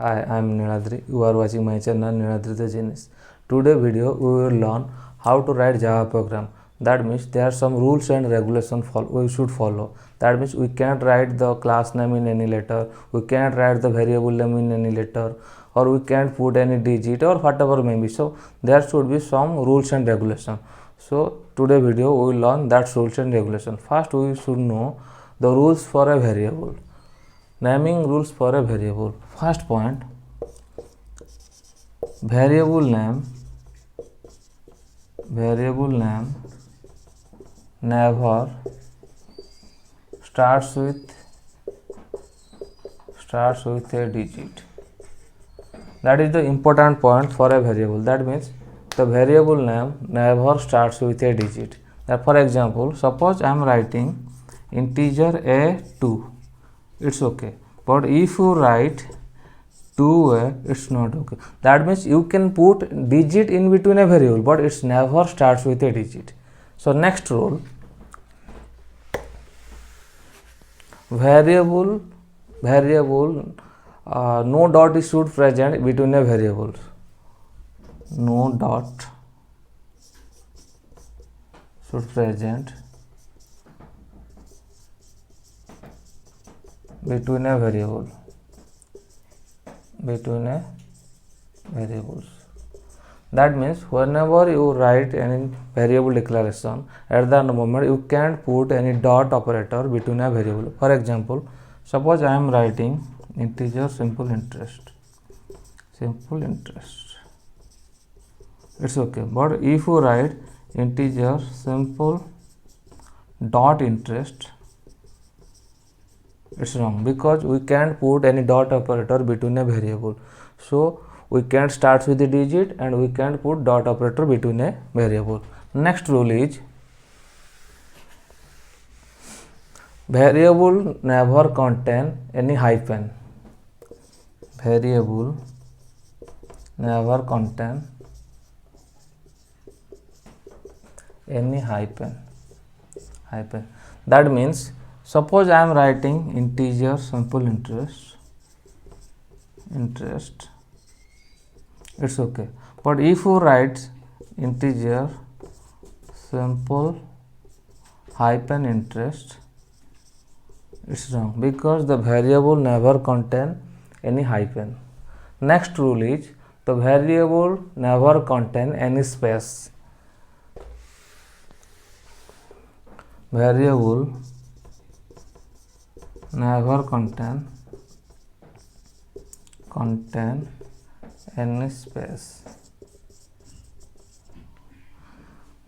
Hi, I am Niladri. You are watching my channel Niladri the Genius. Today video we will learn how to write Java program. That means there are some rules and regulations we should follow. That means we can't write the class name in any letter, we can't write the variable name in any letter, or we can't put any digit or whatever may be. So there should be some rules and regulations. So today video we will learn that rules and regulations. First we should know the rules for a variable. Naming rules for a variable. First point, variable name never starts with a digit. That is the important point for a variable. That means the variable name never starts with a digit. For example, suppose I am writing integer a2. It's okay, but if you write 2a, it's not okay. That means you can put digit in between a variable, but it's never starts with a digit. So next rule, variable no dot is should present between a variable. No dot should present between a variables. That means whenever you write any variable declaration, at the moment you can't put any dot operator between a variable. For example, suppose I am writing integer simple interest. It's okay, but if you write integer simple dot interest, it's wrong, because we can't put any dot operator between a variable. So we can't start with a digit and we can't put dot operator between a variable. Next rule is variable never contain any hyphen. Variable never contain any hyphen. That means suppose I am writing integer simple interest, it's okay, but if you write integer simple hyphen interest, it's wrong, because the variable never contain any hyphen. Next rule is the variable never contain any space. Variable never contain any space.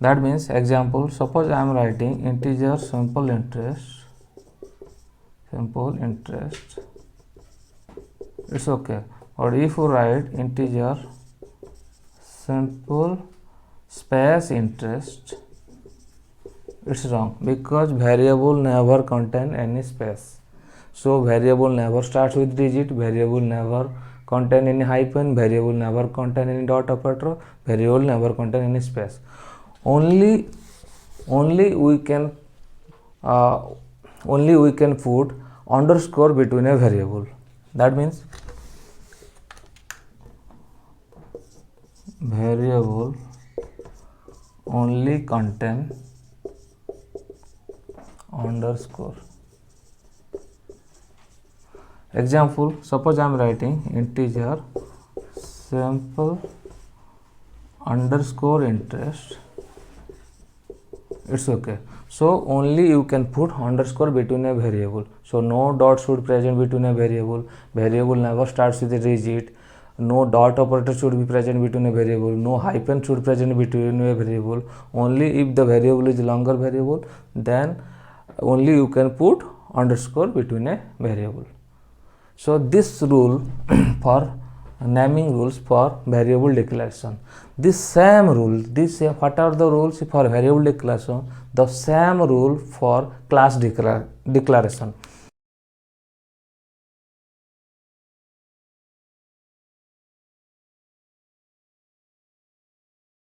That means, example, suppose I am writing integer simple interest, it's okay, or if you write integer simple space interest, it's wrong, because variable never contain any space. So variable never starts with digit, variable never contain any hyphen, variable never contain any dot operator, variable never contain any space. Only we can put underscore between a variable. That means variable only contain underscore. Example, suppose I am writing integer simple underscore interest, it's okay. So only you can put underscore between a variable. So no dot should present between a variable never starts with a digit, no dot operator should be present between a variable, no hyphen should present between a variable. Only if the variable is longer variable, then only you can put underscore between a variable. So this rule for naming rules for variable declaration. This same rule, what are the rules for variable declaration? The same rule for class declaration.